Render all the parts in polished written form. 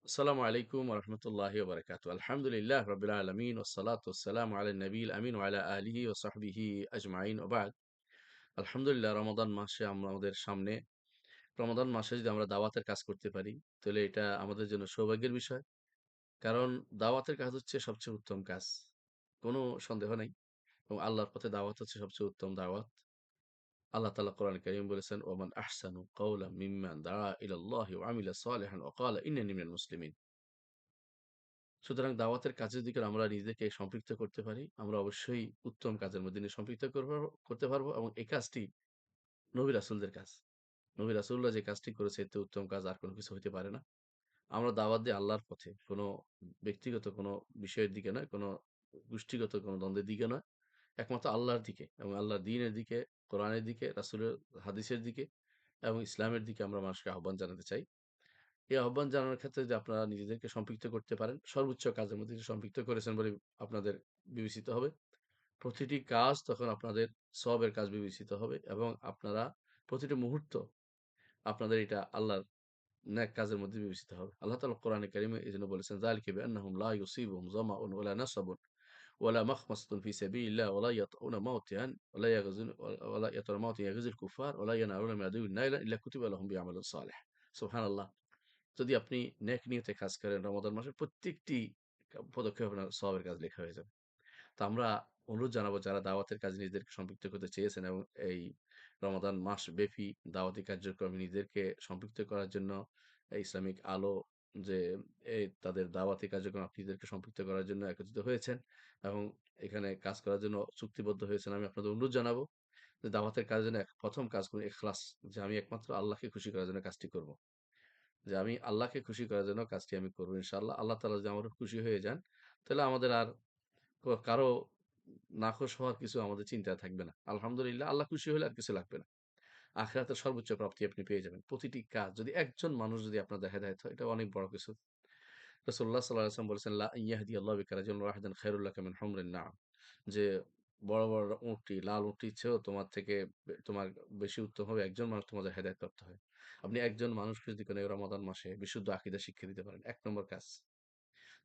আসসালামু আলাইকুম রহমতুল্লাহি ওবরাকাতু। আলহামদুলিল্লাহ রাব্বিল আলামিন ওয়াসসালাতু ওয়াসসালামু আলা নবিয়িল আমিন ওয়া আলা আলিহি ওয়া সাহবিহি আজমাইন ওয়া বাদ। আলহামদুলিল্লাহ রমাদান মাসে আমাদের সামনে। রমাদান মাসে যদি আমরা দাওয়াতের কাজ করতে পারি তাহলে এটা আমাদের জন্য সৌভাগ্যের বিষয়। কারণ দাওয়াতের কাজ হচ্ছে সবচেয়ে উত্তম কাজ। কোনো সন্দেহ নাই। এবং আল্লাহর পথে দাওয়াত হচ্ছে সবচেয়ে উত্তম দাওয়াত। আল্লাহ তাআলা কোরআনে কারীমে বলেছেন, ওয়ামান আহসানু কাওলাম মিম্মান দাআ ইলাল্লাহি ওয়া আমিলা সলিহান ওয়া ক্বালা ইন্নানি মিনাল মুসলিমিন। সুতরাং দাওয়াতের কাজের দিকে আমরা নিজেদেরকে সম্পৃক্ত করতে পারি। আমরা অবশ্যই উত্তম কাজের মধ্যে নিয়ে সম্পৃক্ত করতে পারবো এবং এই কাজটি নবী রাসূলদের কাজ। নবী রাসূলরা যে কাজটি করেছে এর চেয়ে উত্তম কাজ আর কোনো কিছু হইতে পারে না। আমরা দাওয়াত দেই আল্লাহর পথে। কোনো ব্যক্তিগত কোনো বিষয়ের দিকে নয়, কোনো গোষ্ঠীগত কোনো দ্বন্দ্বের দিকে নয়। একমাত্র আল্লাহর দিকে এবং আল্লাহর দ্বীনের দিকে, কোরআনের দিকে, রাসূলের হাদিসের দিকে এবং ইসলামের দিকে আমরা মানুষকে আহ্বান জানাতে চাই। এই আহ্বান জানানোর ক্ষেত্রে যদি আপনারা নিজেদেরকে সম্পৃক্ত করতে পারেন, সর্বোচ্চ কাজের মধ্যে সম্পৃক্ত করেছেন বলে আপনাদের বিবেচিত হবে। প্রতিটি কাজ তখন আপনাদের সওয়াবের কাজ বিবেচিত হবে এবং আপনারা প্রতিটি মুহূর্ত আপনাদের এটা আল্লাহর নেক কাজের মধ্যে বিবেচিত হবে। আল্লাহ তাআলা কোরআনে কারিমে এজন্য বলেছেন, যালিকা বিআন্নাহুম লা ইউসিবুহুম যামাউন ওয়ালা নাসাবুন ওয়ালা মাখমাসাতুন ফি সাবিলিল্লাহ ওয়ালা ইয়াতউনা মাওতিআন ওয়ালা ইয়াগযুন ওয়ালা ইয়াতউনা মাওতিআন ইয়াগযিল কুফার ওয়ালা ইয়ানালুনা মিন আদুওয়িন নাইলান ইল্লা কুতিবা লাহুম বিআমালিন সালিহ। সুবহানাল্লাহ। যদি আপনি নেক নিয়তে কাজ করেন রমাদান মাসের প্রত্যেকটি পদক্ষেপে আপনার সওয়াবের কাজ লেখা হয়ে যাবে। তো আমরা অনুরোধ জানাবো যারা দাওয়াতের কাজে নিজেদেরকে সম্পৃক্ত করতে চেয়েছেন এবং এই রমাদান মাসব্যাপী দাওয়াতি কার্যক্রমে নিজেদেরকে সম্পৃক্ত করার জন্য ইসলামিক আলো যে তাদের দাওয়াতি কার্যক্রম আপনাদেরকে সম্পৃক্ত করার জন্য একত্রিত হয়েছেন এবং এখানে কাজ করার জন্য চুক্তিবদ্ধ হয়েছেন। আমি আপনাদের অনুরোধ জানাবো যে দাওয়াতের কাজের জন্য প্রথম কাজ করুন ইখলাস, যে আমি একমাত্র আল্লাহকে খুশি করার জন্য কাজটি করব। যে আমি আল্লাহকে খুশি করার জন্য কাজটি আমি করব ইনশাআল্লাহ। আল্লাহ তাআলা যদি আমার উপর খুশি হয়ে যান, তাহলে আমাদের আর কারো নাখোশ হওয়ার কিছু আমাদের চিন্তায় থাকবে না। আলহামদুলিল্লাহ, আল্লাহ খুশি হলে আর কিছু লাগবে না। আখিরাতের সর্বোচ্চ প্রাপ্তি আপনি পেয়ে যাবেন। প্রতিটি কাজ যদি একজন মানুষ যদি আপনার হেদায়েত হয়, এটা অনেক বড় কিছু। রাসূলুল্লাহ সাল্লাল্লাহু আলাইহি ওয়াসাল্লাম বলেছেন, লা ইয়াহদিয়াল্লাহু বিকা রাজুলান ওয়াহিদান খায়রুল লাকা মিন হুমরিন না'আম। যে বড়, বড় উটটি, লাল উটটির চেয়েও তোমার থেকে তোমার বেশি উত্তম হবে একজন মানুষ তোমাদের হেদায়েত প্রাপ্ত হয়। আপনি একজন মানুষকে যদি কোনো রমাদান মাসে বিশুদ্ধ আকীদা শিক্ষা দিতে পারেন, ১ নম্বর কাজ।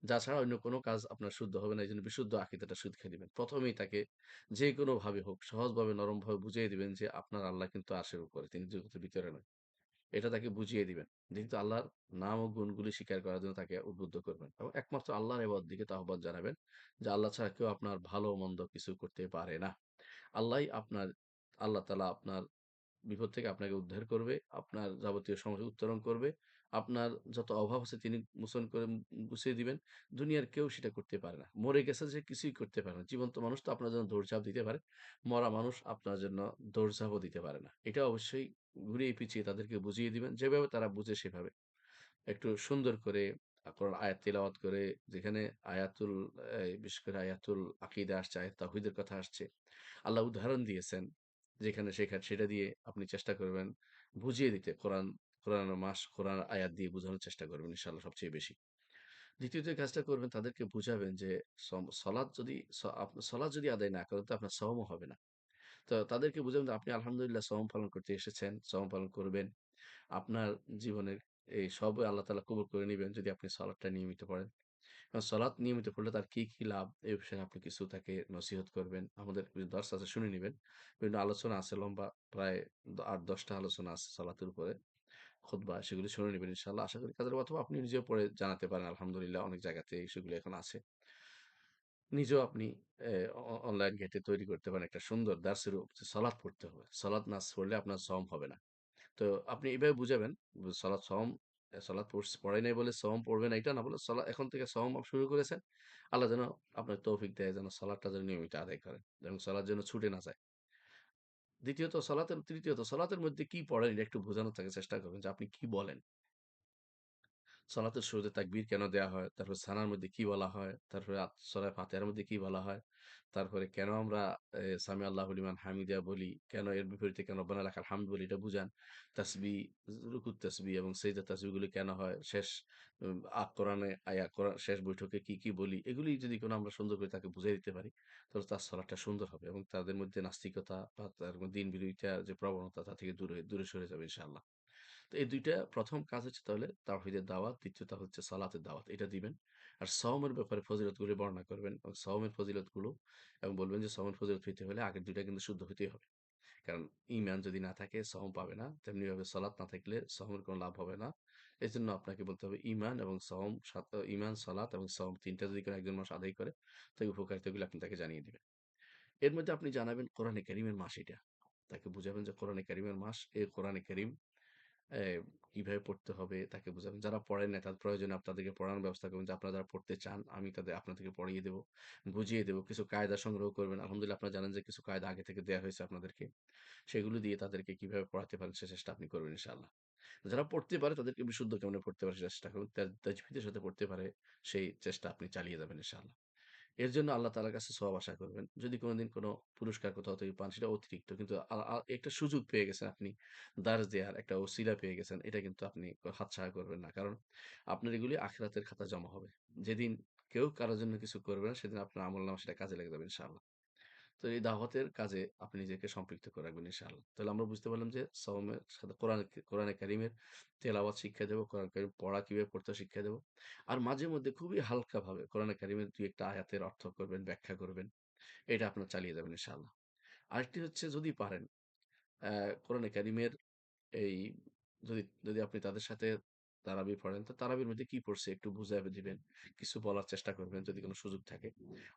যা ছাড়া অন্য কোনো কাজ আপনার শুদ্ধ হবে না। এইজন্য বিশুদ্ধ আকীদাটা শিক্ষা দিবেন। ১ম এই তাকে যেকোনোভাবে হোক, সহজভাবে নরমভাবে বুঝিয়ে দিবেন যে আপনার আল্লাহ কিন্তু আরশের উপরে, তিনি জগতের ভিতরে নয়। এটা তাকে বুঝিয়ে দিবেন। যেহেতু আল্লাহর নাম ও গুণগুলি স্বীকার করার জন্য তাকে উদ্বুদ্ধ করবেন এবং একমাত্র আল্লাহর ইবাদত দিকে আহ্বান জানাবেন যে আল্লাহ ছাড়া কেউ আপনার ভালো-মন্দ কিছু করতে পারে না। আল্লাহই আপনার আল্লাহ তাআলা আপনার বিপদ থেকে আপনাকে উদ্ধার করবে, আপনার যাবতীয় সমস্যা উত্তরণ করবে। আপনার যত অভাব আছে তিনি মোচন করে গুছিয়ে দিবেন। দুনিয়ার কেউ সেটা করতে পারে না। মরে গেছে যে কিছুই করতে পারে না। জীবন্ত মানুষ তো আপনার জন্য দৌড়ঝাঁপ দিতে পারে। মরা মানুষ আপনার জন্য দৌড়ঝাঁপও দিতে পারে না। এটা অবশ্যই ঘুরিয়ে পিছিয়ে তাদেরকে বুঝিয়ে দিবেন। যেভাবে তারা বুঝে সেভাবে। একটু সুন্দর করে কোরআন আয়াত তিলাওয়াত করে, যেখানে আয়াতুল বিশেষ করে আয়াতুল আকীদা আসছে, আয়াত তাওহীদের কথা আসছে। আল্লাহ উদাহরণ দিয়েছেন। যেখানে সেটা দিয়ে আপনি চেষ্টা করবেন বুঝিয়ে দিতে। কোরআনের মাস, কোরআন আয়াত দিয়ে বোঝানোর চেষ্টা করবেন ইনশাআল্লাহ সবচেয়ে বেশি। দ্বিতীয়ত যে কাজটা করবেন তাদেরকে বুঝাবেন যে সলাৎ যদি সলাৎ যদি আদায় না করেন তো আপনার সওমও হবে না। তো তাদেরকে বুঝাবেন যে আপনি আলহামদুলিল্লাহ সওম পালন করতে এসেছেন, সওম পালন করবেন। আপনার জীবনের এই সবই আল্লাহ তাআলা কবুল করে নিবেন যদি আপনি সালাতটা নিয়মিত পড়েন। কারণ সালাত নিয়মিত পড়লে তার কি লাভ এই বিষয়ে আপনি কিছু তাকে নসিহত করবেন। আমাদের কিছু দর্স আছে শুনে নিবেন। বিভিন্ন আলোচনা আছে লম্বা, প্রায় ৮-১০ টা আলোচনা আছে সালাতের উপরে, খুতবা, সেগুলি শুনে নিবেন ইনশাআল্লাহ। আশা করি কাজের অথবা আপনি নিজেও পড়ে জানাতে পারেন আলহামদুলিল্লাহ অনেক জায়গাতে সেগুলো এখন আছে। নিজেও আপনি অনলাইন ঘেঁটে তৈরি করতে পারেন একটা সুন্দর দার্সের সালাত পড়তে হবে। সালাত না পড়লে আপনার সওম হবে না। তো আপনি এভাবে বুঝাবেন, সালাত সওম সালাত পড়ে নাই বলে সওম পড়বে না এটা না বলে এখন থেকে সওম শুরু করেছেন। আল্লাহ যেন আপনার তৌফিক দেয় যেন সালাতটা যেন নিয়মিত আদায় করেন এবং সালাত যেন ছুটে না যায়। তৃতীয়ত সালাতের মধ্যে কি পড়েন এটা একটু বোঝানোর চেষ্টা করবেন যে আপনি কি বলেন। সালাতের শুরুতে তাকবীর কেন দেয়া হয়? তারপর সানার মধ্যে কি বলা হয়? তারপরে সূরা ফাতিহার মধ্যে কি বলা হয়? তারপরে কেন আমরা সামি আল্লাহু লিমান হামিদা বলি? কেন এর বিপরীতে কেন রব্বানা লাকাল হামদ বলি? এটা বুঝান। তাসবিহ, রুকুর তাসবিহ এবং সেজদার তাসবিহগুলো কেন হয়? শেষ কোরআনে কোরআন শেষ বৈঠকে কি বলি? এগুলি যদি আমরা সুন্দর করে তাকে বুঝাই দিতে পারি, তাহলে তার সালাতটা সুন্দর হবে এবং তাদের মধ্যে নাস্তিকতা বা তার দিন বিরোধিতার যে প্রবণতা তা থেকে দূরে সরে যাবে ইনশাআল্লাহ। তো তো এই ২ টা ১ম কাজ হচ্ছে তাহলে তাওহীদের দাওয়াত, দ্বিতীয়টা হচ্ছে সালাতের দাওয়াত। এটা দিবেন। আর সওমের ব্যাপারে ফজিলতগুলি বর্ণনা করবেন এবং সওমের ফজিলতগুলো এবং বলবেন যে সওমের ফজিলত হইতে হলে আগের ২ টা কিন্তু শুদ্ধ হইতেই হবে। কারণ ঈমান যদি না থাকে সওম পাবে না। তেমনিভাবে সালাত না থাকলে সওমের কোনো লাভ হবে না। এজন্য আপনাকে বলতে হবে ঈমান এবং সওম ঈমান, সালাত এবং সওম ৩ টা যদি কোনো একজন মানুষ আদায় করে, তো এই উপকারিতাগুলো আপনি তাকে জানিয়ে দিবেন। এর মধ্যে আপনি জানাবেন কোরআনে কারীমের মাস এটা। তাকে বুঝাবেন যে কোরআনে কারীমের মাস, এই কোরআনে কারীম অ্যা কিভাবে পড়তে হবে তাকে বুঝাবেন। যারা পড়েন নাই তাদের প্রয়োজনে তাদেরকে পড়ানোর ব্যবস্থা করবেন যে আপনারা যারা পড়তে চান আমি আপনাদেরকে পড়িয়ে দেব, বুঝিয়ে দেব। কিছু কায়দা সংগ্রহ করবেন। আলহামদুলিল্লাহ আপনারা জানেন যে কিছু কায়দা আগে থেকে দেয়া হয়েছে আপনাদেরকে। সেগুলো দিয়ে তাদেরকে কিভাবে পড়াতে পারেন সে চেষ্টা আপনি করবেন ইনশাআল্লাহ। যারা পড়তে পারে তাদেরকে বিশুদ্ধ কেমনে পড়তে পারে সে চেষ্টা করুন। তাজবিদের সাথে পড়তে পারে সেই চেষ্টা আপনি চালিয়ে যাবেন ইনশাআল্লাহ। এর জন্য আল্লাহ তাআলার কাছে সওয়াব আশা করবেন। যদি কোনদিন কোন পুরস্কার কোথাও থেকে পান সেটা অতিরিক্ত। কিন্তু আ আ একটা সুযোগ পেয়ে গেছেন আপনি দার্স দেয়ার একটা ওসিলা পেয়ে গেছেন। এটা কিন্তু আপনি হাতছাড়া করবেন না। কারণ আপনার এগুলি আখিরাতের খাতায় জমা হবে। যেদিন কেউ কারো জন্য কিছু করবে না সেদিন আপনার আমলনামায় সেটা কাজে লেগে যাবে ইনশাআল্লাহ। তো এই দাওয়াতের কাজে আপনি নিজেকে সম্পৃক্ত করে রাখবেন ইনশাআল্লাহ। তাহলে আমরা বুঝতে পারলাম যে সওমের সাথে কোরআনে কারীমের তেলাওয়াত শিক্ষা দেব, কোরআন কারীম পড়া কিভাবে পড়তে হয় শিক্ষা দেব। আর মাঝে মধ্যে খুবই হালকাভাবে কোরআনে কারীমের ২ ১ টা আয়াতের অর্থ করবেন, ব্যাখ্যা করবেন। এটা আপনার চালিয়ে যাবেন ইনশাআল্লাহ। আরেকটি হচ্ছে যদি পারেন কোরআনে কারীমের এই যদি আপনি তাদের সাথে তারাবি পড়েন, তো তারাবির মধ্যে কি পড়ছে একটু বুঝায় দিবেন। কিছু বলার চেষ্টা করবেন যদি কোন সুযোগ থাকে।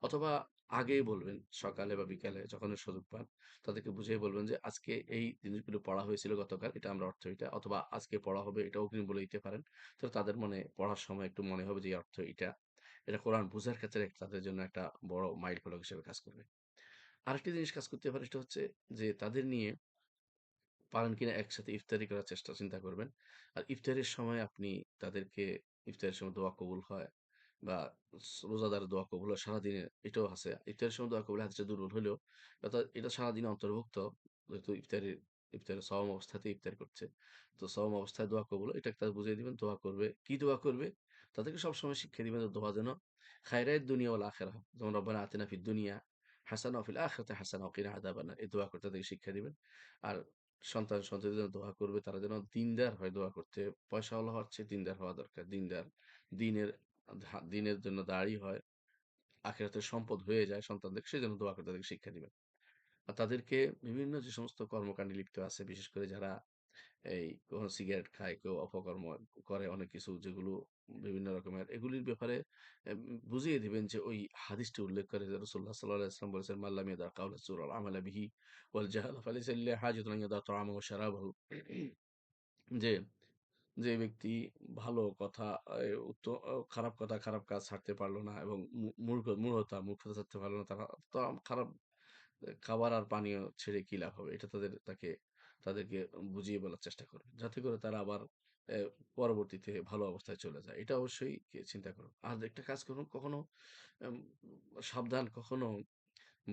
অথবা আগেই বলবেন সকালে বা বিকালে যখনই সুযোগ পান, তাদেরকে বুঝিয়ে বলবেন যে, "আজকে এই জিনিসগুলো পড়া হয়েছিল গতকাল, এটা আমরা অর্থ এটা।" অথবা আজকে পড়া হবে এটাও অগ্রিম বলে দিতে পারেন। তো তাদের মনে পড়ার সময় একটু মনে হবে যে এই অর্থ এটা। এটা কোরআন বুঝার ক্ষেত্রে তাদের জন্য একটা বড় মাইলফলক হিসেবে কাজ করবে। আরেকটি জিনিস কাজ করতে পারে সেটা হচ্ছে যে তাদের নিয়ে পারেন কিনা একসাথে ইফতারি করার চিন্তা করবেন। আর ইফতারের সময় আপনি তাদেরকে ইফতারের সময় দোয়া কবুল হয় বা রোজাদারের দোয়া কবুল হয় সারাদিনে এটাও আছে। ইফতারের সময় দোয়া কবুল হাদিসটা দুর্বল হলেও এটা সারাদিনে অন্তর্ভুক্ত। যেহেতু ইফতারের সাওম অবস্থাতেই ইফতার করছে। তো সাওম অবস্থায় দোয়া কবুল হয়। এটা তাদের বুঝিয়ে দিবেন দোয়া করবে। কি দোয়া করবে? তাদেরকে সবসময় শিক্ষা দিবেন যে দোয়া যেন খায়রায়েদ দুনিয়া ওয়াল আখিরাহ। যেমন রব্বানা আতিনা ফিদ দুনিয়া হাসানা ওয়া ফিল আখিরাতি হাসানা ওয়া কিনা আযাবান্নার। এই দোয়া করতে তাদেরকে শিক্ষা দিবেন। আর সন্তান-সন্ততিদের জন্য দোয়া করবে। তারা যেন দিনদার হয় দোয়া করতে। পয়সাওয়ালা হওয়ার চেয়ে দিনদার হওয়া দরকার। দিনদার, দিনের দিনের জন্য দাঁড়ি হয়, আখিরাতের সম্পদ হয়ে যায় সন্তানদের, সেজন্য দোয়া করে তাদেরকে শিক্ষা দিবেন। আর তাদেরকে বিভিন্ন যে সমস্ত কর্মকাণ্ডে লিপ্ত আছে, বিশেষ করে যারা কখনো সিগারেট খায়, কেউ অপকর্ম করে অনেক কিছু যেগুলো বিভিন্ন রকমের এগুলির ব্যাপারে বুঝিয়ে দিবেন যে ওই হাদিসটি উল্লেখ করে যে রাসূলুল্লাহ সাল্লাল্লাহু আলাইহি ওয়াসাল্লাম বলেছেন, "মান লাম ইয়াদা কাওলা যুর ওয়াল আমালা বিহি ওয়াল জাহালা ফালাইসা লিল্লাহি হাজাতুন আন ইয়াদা তাআমাহু ওয়া শারাবাহু।" যে যে ব্যক্তি ভালো কথা খারাপ কথা, খারাপ কাজ ছাড়তে পারল না এবং মূর্খতা ছাড়তে পারল না, তারা তো খারাপ খাবার আর পানীয় ছেড়ে কি লাভ হবে? এটা তাদেরকে বুঝিয়ে বলার চেষ্টা করবেন। যাতে করে তারা আবার অ্যা পরবর্তীতে ভালো অবস্থায় চলে যায়। এটা অবশ্যই চিন্তা করুন। আর একটা কাজ করুন, কখনো এম সাবধান, কখনো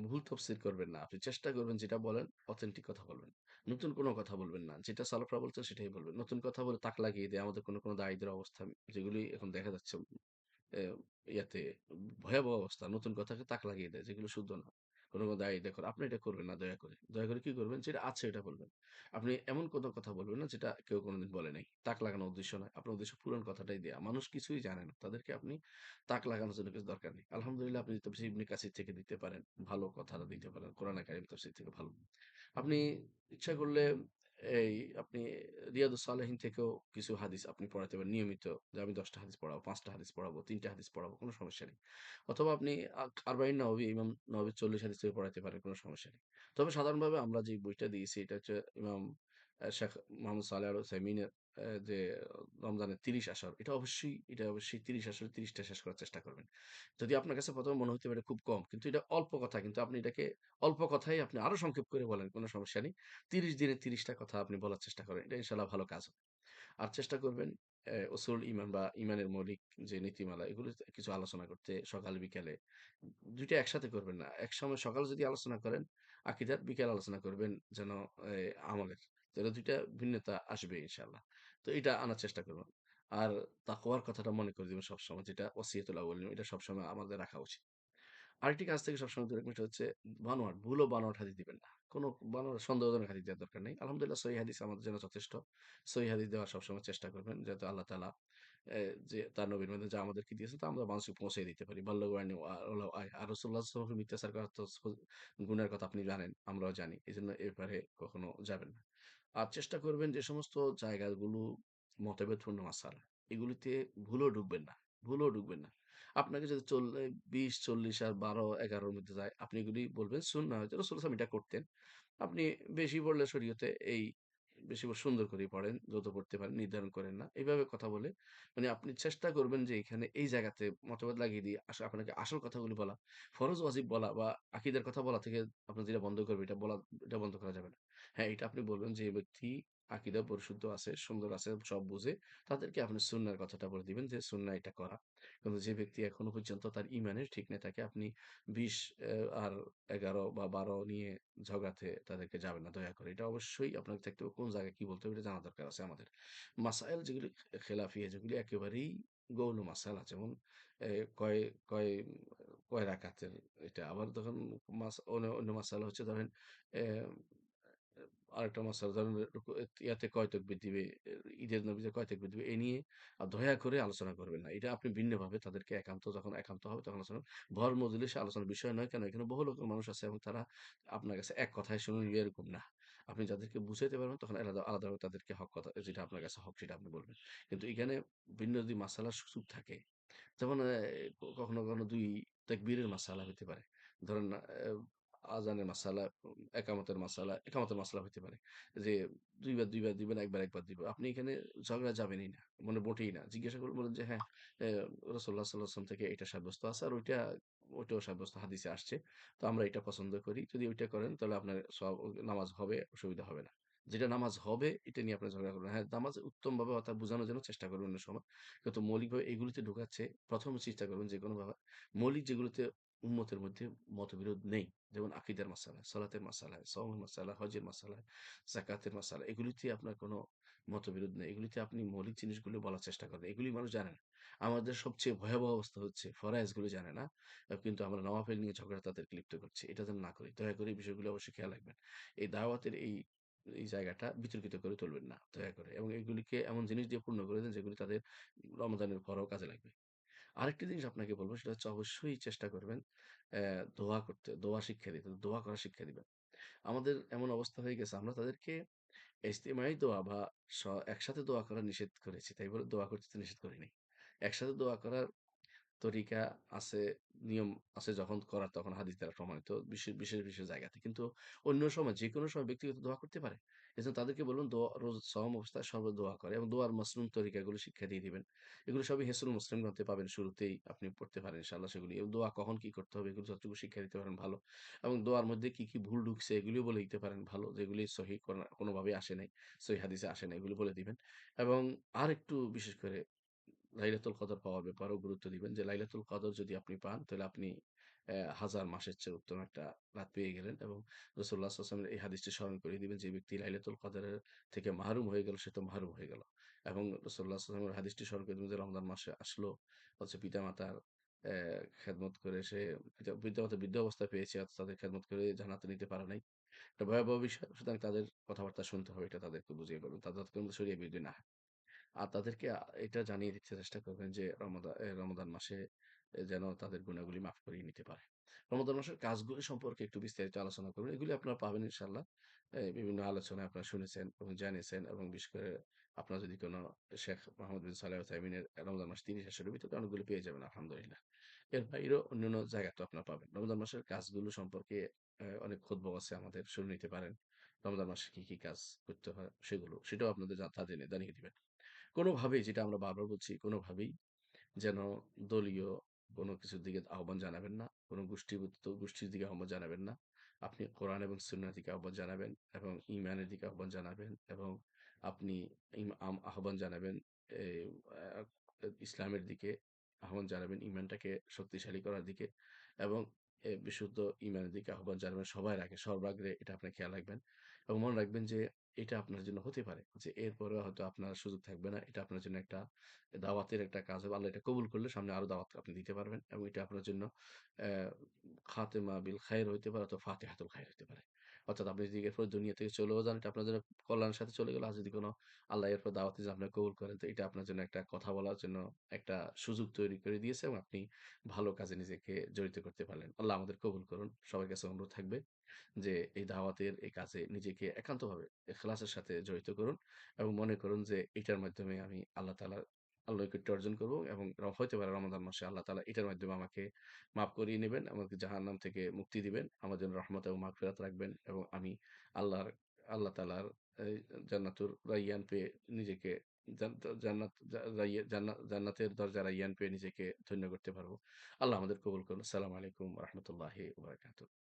ভুল তফসির করবেন না। আপনি চেষ্টা করবেন যেটা বলেন অথেন্টিক কথা বলবেন। নতুন কোনো কথা বলবেন না। যেটা সালাফরা বলছেন সেটাই বলবেন। নতুন কথা বলে তাক লাগিয়ে দেয় আমাদের কোনো দায়ীদের অবস্থা যেগুলি এখন দেখা যাচ্ছে এ ইয়াতে ভয়াবহ অবস্থা। নতুন কথাকে তাক লাগিয়ে দেয় যেগুলো শুদ্ধ না। কোনো দায় দেখুন, আপনি এটা করবেন না দয়া করে। দয়া করে কি করবেন? যেটা আছে এটা বলবেন। আপনি এমন কোনো কথা বলবেন না যেটা কেউ কোনোদিন বলে নাই। তাক লাগানোর উদ্দেশ্য নয়। আপনার উদ্দেশ্য পুরান কথাটাই দেয়া। মানুষ কিছুই জানে না। তাদেরকে আপনি তাক লাগানোর জন্য কিছু দরকার নেই। আলহামদুলিল্লাহ আপনি তাফসীর ইবনে কাসির থেকে দিতে পারেন। ভালো কথাটা দিতে পারেন। কোরআনে কারীম তাফসীর থেকে ভালো। আপনি ইচ্ছা করলে এই আপনি রিয়াদুস সালেহীন থেকেও কিছু হাদিস আপনি পড়াতে পারেন নিয়মিত। যে আমি ১০ টা হাদিস পড়াবো, ৫ টা হাদিস পড়াবো, ৩ টা হাদিস পড়াবো, কোনো সমস্যা নেই। অথবা আপনি আরবাঈন নওয়াবী, ইমাম নওয়াবীর ৪০ হাদিস থেকে পড়াইতে পারেন, কোনো সমস্যা নেই। তবে সাধারণভাবে আমরা যে বইটা দিয়েছি এটা হচ্ছে ইমাম শেখ মোহাম্মদ সালেহ আল উসাইমিনের যে রমজানের ৩০ আসর। এটা অবশ্যই ৩০ আসরে ৩০ টা শেষ করার চেষ্টা করবেন। যদি আপনার কাছে ১ম এ মনে হতে পারে খুব কম, কিন্তু এটা অল্প কথা। কিন্তু আপনি এটাকে অল্প কথায় আপনি আরো সংক্ষেপ করে বলেন, কোনো সমস্যা নেই। ৩০ দিনে ৩০ টা কথা আপনি বলার চেষ্টা করেন। এটা ইনশাআল্লাহ ভালো কাজ হবে। আর চেষ্টা করবেন উসুল ঈমান বা ঈমানের মৌলিক যে নীতিমালা এগুলো কিছু আলোচনা করতে সকাল বিকালে। ২ টা একসাথে করবেন না। একসময় সকালে যদি আলোচনা করেন আকীদার, বিকালে আলোচনা করবেন যেন আমলের। তাহলে ২ টা ভিন্নতা আসবে ইনশাআল্লাহ। তো এটা আনার চেষ্টা করবেন। আর তাকওয়ার কথাটা মনে করে দিবেন সবসময়, যেটা ওসিয়তুল আউয়ালিন, এটা সবসময় আমাদের রাখা উচিত। আরেকটি কাজ থেকে সবসময় দূরে রাখবেন সেটা হচ্ছে বানোয়াট, ভুল ও বানোয়াট হাদিস দিবেন না। কোনো বানোয়াট সন্দেহজনক হাদিস দেওয়ার দরকার নেই। আলহামদুলিল্লাহ সহিহ হাদিস আমাদের জন্য যথেষ্ট। সহিহ হাদিস দেওয়ার সবসময় চেষ্টা করবেন। যাতে আল্লাহ তাআলা যে তার নবীর মধ্যে যা আমাদেরকে দিয়েছে তা আমরা মানুষকে পৌঁছে দিতে পারি। বাল্লাগু আন্নি ওয়ালাউ আয়া। আর রাসূলুল্লাহ সাল্লাল্লাহু আলাইহি ওয়াসাল্লাম মিথ্যাচার করার তো গুনাহের কথা আপনি জানেন, আমরাও জানি। এজন্য এ ব্যাপারে কখনো যাবেন না। আর চেষ্টা করবেন যে সমস্ত জায়গাগুলো মতভেদপূর্ণ মাসালা, এগুলিতে ভুলেও ঢুকবেন না। ভুলেও ঢুকবেন না। আপনাকে যদি ২০, ৪০ আর ১২, ১১ র মধ্যে যায়, আপনি এগুলি বলবেন সুন্নাহ হয়তো রাসূল সাল্লাল্লাহু আলাইহি ওয়াসাল্লাম এটা করতেন। আপনি বেশি পড়লে শরীয়তে এই বেশি সুন্দর করে পড়েন, যত পড়তে পারেন নির্ধারণ করেন না। এইভাবে কথা বলে মানে আপনি চেষ্টা করবেন যে এখানে এই জায়গাতে মতবাদ লাগিয়ে দিয়ে আপনাকে আসল কথাগুলি বলা, ফরজ ওয়াজিব বলা বা আকীদার কথা বলা থেকে আপনার যেটা বন্ধ করবে এটা বন্ধ করা যাবে না। হ্যাঁ, এটা আপনি বলবেন যে ব্যক্তি আকীদা পরিশুদ্ধ আছে, সুন্দর আছে, সব বুঝে তাদেরকে আপনি সুন্নাহর কথাটা বলে দিবেন যে সুন্নাহ এটা করা। কিন্তু যে ব্যক্তি এখনো পর্যন্ত তার ঈমানের ঠিক না থাকে আপনি ২০ আর ১১ বা ১২ নিয়ে ঝগড়াতে তাদেরকে যাবেন না দয়া করে। এটা অবশ্যই আপনাকে দেখতে হবে কোন জায়গায় কি বলতে হবে এটা জানা দরকার আছে আমাদের। মাসাইল যেগুলি খেলাফিয়া যেগুলি একেবারেই গৌণ মাসালা যেমন এ কয় কয় কয় রাকাতের এটা আবার ধরেন অন্য মাসালা হচ্ছে ধরেন এ আরেকটা মাসালা ধরেন ইয়াতে কয় তাকবীর দিবে, ঈদের নবীতে কয় তাকবীর দিবে এ নিয়ে দয়া করে আলোচনা করবেন না। এটা আপনি ভিন্নভাবে তাদেরকে যখন একান্ত হবে তখন আলোচনা ভর মজলিসে আলোচনার বিষয় নয়। কেন? এখানে বহু লোকের মানুষ আছে এবং তারা আপনার কাছে এক কথায় শুনে নিবে এরকম না। আপনি যাদেরকে বুঝাইতে পারবেন তখন আলাদাভাবে তাদেরকে হক কথা যেটা আপনার কাছে হক সেটা আপনি বলবেন। কিন্তু এখানে ভিন্ন যদি মাসালার সুযোগ থাকে যেমন কখনো, কখনো ২ তাকবীরের মাসালা হইতে পারে। ধরেন আযানের মাসালা, একামতের মাসালা হইতে পারে। যে ২ বার ২ বার দিবেন, ১ বার ১ বার দিব। আপনি এখানে ঝগড়া যাবেনই না। মানে মোটেই না। জিজ্ঞাসা করবেন বলবেন যে হ্যাঁ, রাসূলুল্লাহ সাল্লাল্লাহু আলাইহি ওয়াসাল্লাম থেকে এটা সাব্যস্ত আছে আর ওইটাও সাব্যস্ত হাদিসে আসছে। তো আমরা এটা পছন্দ করি। যদি ওইটা করেন তাহলে আপনার নামাজ হবে, অসুবিধা হবে না। যেটা নামাজ হবে এটা নিয়ে আপনার ঝগড়া করবেন। হ্যাঁ, নামাজ উত্তমভাবে অর্থাৎ বোঝানোর জন্য চেষ্টা করবেন অন্য সময়। কিন্তু মৌলিকভাবে এগুলিতে ঢোকাচ্ছে ১ম চেষ্টা করবেন যেকোনোভাবে মৌলিক যেগুলোতে উম্মতের মধ্যে মতবিরোধ নেই। যেমন আকিদার মাসালা, সালাতের মাসালা, সওমের মাসালা, হজের মাসালা, যাকাতের মাসালা এগুলিতে আপনার কোনো মতবিরোধ নেই। এগুলিতে আপনি মৌলিক জিনিসগুলো বলার চেষ্টা করেন। এগুলি মানুষ জানে না। আমাদের সবচেয়ে ভয়াবহ অবস্থা হচ্ছে ফরায়েজগুলো জানে না। কিন্তু আমরা নওয়াফিল নিয়ে ঝগড়া তাদেরকে লিপ্ত করছি। এটা যেন না করি। দয়া করে এই বিষয়গুলো অবশ্যই খেয়াল রাখবেন। এই দাওয়াতের এই জায়গাটা বিতর্কিত করে তুলবেন না দয়া করে। এবং এগুলিকে এমন জিনিস দিয়ে পূর্ণ করে দেন যেগুলি তাদের রমাদানের পরেও কাজে লাগবে। আরেকটা জিনিস আপনাকে বলব সেটা হচ্ছে অবশ্যই চেষ্টা করবেন দোয়া করতে, দোয়া শিক্ষা দিতে, দোয়া করার শিক্ষা দিবেন। আমাদের এমন অবস্থা হয়ে গেছে আমরা তাদেরকে ইজতিমাই দোয়া বা স একসাথে দোয়া করা নিষেধ করেছি। তাই বলে দোয়া করতে তো নিষেধ করি নাই। একসাথে দোয়া করার তরিকা আছে, নিয়ম আছে যখন করার তখন হাদিস দ্বারা প্রমাণিত বিশেষ জায়গাতে। কিন্তু অন্য সময় যেকোনো সময় ব্যক্তিগত দোয়া করতে পারে। এজন্য তাদেরকে বলবেন দোয়া রোজ সাওম অবস্থায় সর্বদা দোয়া করে এবং দোয়ার মাসনুন তরিকাগুলো শিক্ষা দিয়ে দিবেন। এগুলো সবই হিসনুল মুসলিম গ্রন্থে পাবেন শুরুতেই আপনি পড়তে পারেন ইনশাআল্লাহ সেগুলি। এবং দোয়া কখন কি করতে হবে এগুলো যতটুকু শিক্ষা দিতে পারেন ভালো। এবং দোয়ার মধ্যে কি ভুল ঢুকছে এগুলিও বলে দিতে পারেন ভালো। যেগুলি সহিহ কোনোভাবেই আসে নাই। সহিহ হাদিসে আসে নাই এগুলো বলে দিবেন। এবং আরেকটু বিশেষ করে লাইলাতুল কদর পাওয়ার ব্যাপারেও গুরুত্ব দিবেন যে লাইলাতুল কদর যদি আপনি পান তাহলে আপনি ১০০০ মাসের চেয়ে উত্তম একটা রাত পেয়ে গেলেন এবং রাসূলুল্লাহ সাল্লাল্লাহু আলাইহি ওয়াসাল্লামের এই হাদিসটি স্মরণ করিয়ে দিবেন যে ব্যক্তি লাইলাতুল কদরের থেকে মাহরুম হয়ে গেল সে তো মাহরুম হয়ে গেল। এবং রাসূলুল্লাহ সাল্লাল্লাহু আলাইহি ওয়াসাল্লামের হাদিসটি স্মরণ করে দিবেন যে রমজান মাসে আসলো হচ্ছে পিতামাতার খেদমত করে সে পিতামাতা বৃদ্ধ অবস্থায় পেয়েছে অথচ তাদের খেদমত করে জান্নাতে নিতে পারে নাই। এটা ভয়াবহ বিষয়। সুতরাং তাদের কথাবার্তা শুনতে হবে এটা তাদেরকে বুঝিয়ে বলবেন। তাদের যাতে শরিয়া বিরোধী না হয়। আর তাদেরকে এটা জানিয়ে দিতে চেষ্টা করবেন যে রমাদান মাসে যেন তাদের গুনাহগুলি মাফ করিয়ে নিতে পারে। রমাদান মাসের কাজগুলি সম্পর্কে একটু বিস্তারিত আলোচনা করবেন। এগুলি আপনারা পাবেন ইনশাআল্লাহ। বিভিন্ন আলোচনায় আপনারা শুনেছেন এবং জেনেছেন এবং বিশেষ করে আপনার যদি কোনো শেখ মোহাম্মদ বিন সালেহ আল উথাইমিনের রমজান মাস ৩০ এর ভিতরে অনেকগুলো পেয়ে যাবেন আলহামদুলিল্লাহ। এর বাইরেও অন্যান্য জায়গাতেও আপনারা পাবেন। রমজান মাসের কাজগুলো সম্পর্কে অনেক খুতবা আছে আমাদের শুনে নিতে পারেন। রমজান মাসে কি কাজ করতে হয় সেটাও আপনাদের তা জানিয়ে দিবেন। কোনোভাবেই যেটা আমরা বারবার বলছি, কোনোভাবেই যেন দলীয় কোনো কিছুর দিকে আহ্বান জানাবেন না। কোনো গোষ্ঠীর দিকে আহ্বান জানাবেন না। আপনি কোরআন এবং সুন্নাহর দিকে আহ্বান জানাবেন এবং ঈমানের দিকে আহ্বান জানাবেন এবং আপনি আহ্বান জানাবেন এ আ ইসলামের দিকে আহ্বান জানাবেন, ঈমানটাকে শক্তিশালী করার দিকে এবং বিশুদ্ধ ঈমানের দিকে আহ্বান জানাবেন সবার আগে, সর্বাগ্রে এটা আপনি খেয়াল রাখবেন এবং মনে রাখবেন যে এটা আপনার জন্য হতে পারে যে এরপরেও হয়তো আপনার সুযোগ থাকবে না। এটা আপনার জন্য একটা দাওয়াতের একটা কাজ হবে। আল্লাহ এটা কবুল করলে সামনে আরো দাওয়াত আপনি দিতে পারবেন এবং এটা আপনার জন্য অ্যা খাতেমা বিল খাইর হইতে পারে অথবা ফাতিহাতুল খাইর হইতে পারে। অর্থাৎ আপনি যদি এরপর দুনিয়া থেকে চলেও যান, এটা আপনার জন্য কল্যাণের সাথে চলে গেল। আর যদি কোন আল্লাহ এরপর দাওয়াতে যদি আপনাকে কবুল করেন, তো এটা আপনার জন্য একটা কথা বলার জন্য একটা সুযোগ তৈরি করে দিয়েছে এবং আপনি ভালো কাজে নিজেকে জড়িত করতে পারলেন। আল্লাহ আমাদের কবুল করুন। সবার কাছে অনুরোধ থাকবে যে এই দাওয়াতের এই কাজে নিজেকে একান্তভাবে ইখলাসের সাথে জড়িত করুন এবং মনে করুন যে এটার মাধ্যমে আমি আল্লাহর নৈকট্য অর্জন করব এবং হইতে পারে রমাদান মাসে আল্লাহ তাআলা এটার মাধ্যমে আমাকে মাফ করিয়ে নিবেন, আমাকে জাহান্নাম থেকে মুক্তি দিবেন, আমার জন্য রহমত এবং মাগফিরাত রাখবেন এবং আমি আল্লাহর আল্লাহ তাআলার এই জান্নাতুর রায়্যান পেয়ে নিজেকে জান জান্নাত জা রাইয়া জান্নাতের দরজা রায়্যান পেয়ে নিজেকে ধন্য করতে পারব। আল্লাহ আমাদের কবুল করুন। আসসালামু আলাইকুম ওয়া রাহমাতুল্লাহি ওয়া বারাকাতুহু।